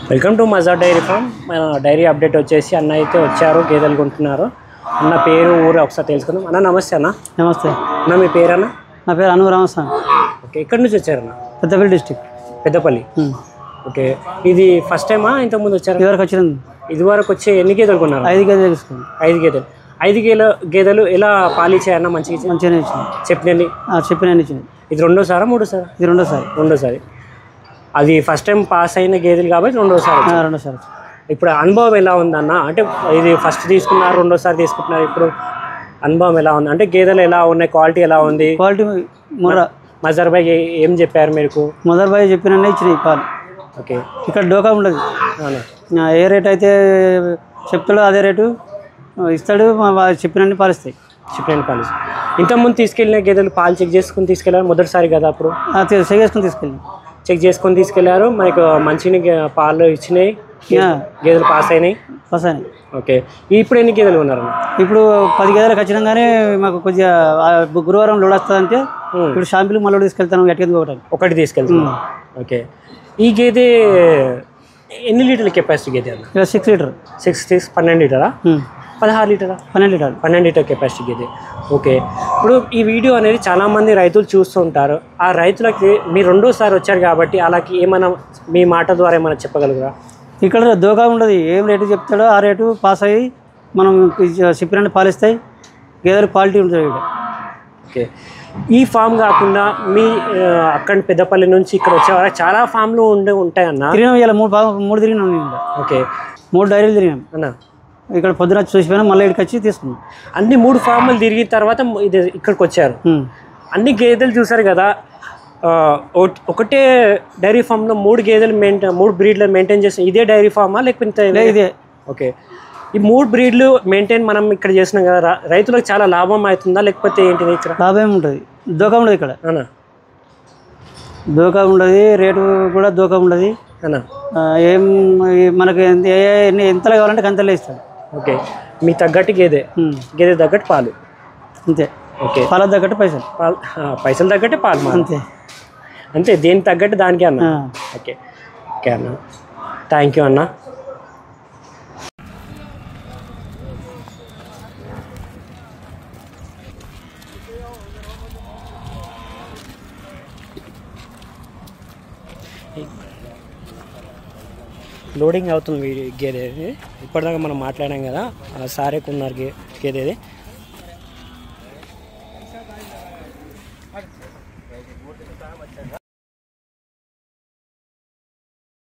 Welcome to Mazar dairy farm. మన dairy update వచ్చేసి అన్న అయితే వచ్చారు, గేదెలు కొంటున్నారు. అన్న పేరు ఊరు ఒకసారి తెలుసుకుందాం. అన్న నమస్తే. అన్న నమస్తే. అన్న మీ పేరు? అన్న నా పేరు అను రామస్వామి. ఓకే, ఎక్కడి నుంచి వచ్చారన్న? పెద్దపల్లి డిస్టిక్. పెద్దపల్లి. ఓకే, ఇది ఫస్ట్ టైమా ఇంతకుముందు వచ్చారు? ఇదివరకు వచ్చింది. ఇదివరకు వచ్చే ఎన్ని గేదెలు కొన్నారు? 5 గేదెలు తీసుకున్నాం. 5 గేదెలు. 5 గేదెలు ఎలా పాలిచ్చాయన్న? మంచిగా మంచిగానే ఇచ్చింది. చెప్పిన ఇచ్చింది. ఇది రెండోసారా మూడోసారా? ఇది రెండోసారి. అది ఫస్ట్ టైం పాస్ అయిన గేదెలు కాబట్టి రెండోసారి. ఇప్పుడు అనుభవం ఎలా ఉందన్న? అంటే ఇది ఫస్ట్ తీసుకున్నారు, రెండోసారి తీసుకుంటున్నారు, ఇప్పుడు అనుభవం ఎలా ఉంది? అంటే గేదెలు ఎలా ఉన్నాయి, క్వాలిటీ ఎలా ఉంది? క్వాలిటీ మజర్ భాయ్ ఏం చెప్పారు మీకు? మదర్ భాయ్ చెప్పిన ఇచ్చినాయి పాలు. ఓకే, ఇక్కడ డోకా ఉండదు. ఏ రేట్ అయితే చెప్తాడో అదే రేటు ఇస్తాడు. చెప్పినన్ని పాలిస్తాయి. ఇంతకుముందు తీసుకెళ్ళిన గేదెలు పాలు చెక్ చేసుకుని తీసుకెళ్ళారు మొదటిసారి కదా? అప్పుడు చెక్ చేసుకొని తీసుకెళ్ళారు. మనకు మంచిగా పాలు ఇచ్చినాయి, గేదెలు పాస్ అయినాయి. ఓకే, ఇప్పుడు ఎన్ని గేదెలు ఉన్నారు? ఇప్పుడు 10 గేదెలు ఖచ్చితంగానే మాకు కొద్దిగా గురువారం లోడ్ వస్తుందంటే ఇప్పుడు షాంపుల్ మళ్ళీ తీసుకెళ్తాను. ఒకటి తీసుకెళ్తాను. ఓకే, ఈ గేదె ఎన్ని లీటర్ల కెపాసిటీ గేదె అన్న? 6 లీటర్. 12 లీటరా? 16 లీటరా? 12 లీటర్ కెపాసిటీ గేదె. ఓకే, ఇప్పుడు ఈ వీడియో అనేది చాలామంది రైతులు చూస్తూ ఉంటారు. ఆ రైతులకి మీరు రెండోసారి వచ్చారు కాబట్టి అలాగే ఏమైనా మీ మాట ద్వారా ఏమైనా చెప్పగలరా? ఇక్కడ దోకా ఉండదు. ఏం రేటు చెప్తాడో ఆ రేటు పాస్ అయ్యి మనం చెప్పినట్టు పాలిస్తాయి. గేదెలు క్వాలిటీ ఉంటుంది ఇక్కడ. ఓకే, ఈ ఫామ్ కాకుండా మీ అక్కడ పెద్దపల్లి నుంచి ఇక్కడ వచ్చేవారు చాలా ఫామ్లు ఉంటాయన్న. తిరిగినాం, ఇలా 3 తిరిగినాం. ఓకే, 3 డైరీలు తిరిగినాం అన్న. ఇక్కడ పొద్దున చూసిపోయినా మళ్ళీ ఇక్కడికి వచ్చి తీసుకున్నాం. అన్ని 3 ఫామ్లు తిరిగిన తర్వాత ఇది ఇక్కడికి వచ్చారు. అన్ని గేదెలు చూసారు కదా. ఒకటే డైరీ ఫామ్లో 3 గేదెలు 3 బ్రీడ్లు మెయింటైన్ చేస్తాం. ఇదే డైరీ ఫామా లేకపోతే ఇదే? ఓకే, ఈ 3 బ్రీడ్లు మెయింటైన్ మనం ఇక్కడ చేసినాం కదా, రైతులకు చాలా లాభం అవుతుందా లేకపోతే ఏంటిది? ఇక్కడ లాభం ఉంటుంది, దోకా ఉండదు. ఇక్కడ దోకా ఉండదు, రేటు కూడా దోకా ఉండదు అన్న. ఏం మనకు ఎంతలో కావాలంటే అంతలో ఇస్తాడు. ఓకే, మీ తగ్గట్టు గేదె తగ్గట్టు పాలు అంతే. ఓకే, పాలకు తగ్గట్టు పైసలు తగ్గట్టే పాలు అంతే. దేనికి తగ్గట్టు దానికి అన్న. ఓకే అన్న, థ్యాంక్ యూ అన్న. లోడింగ్ అవుతుంది గేదె. ఇప్పటిదాకా మనం మాట్లాడాం కదా, సారే కొన్నారు గేదెది.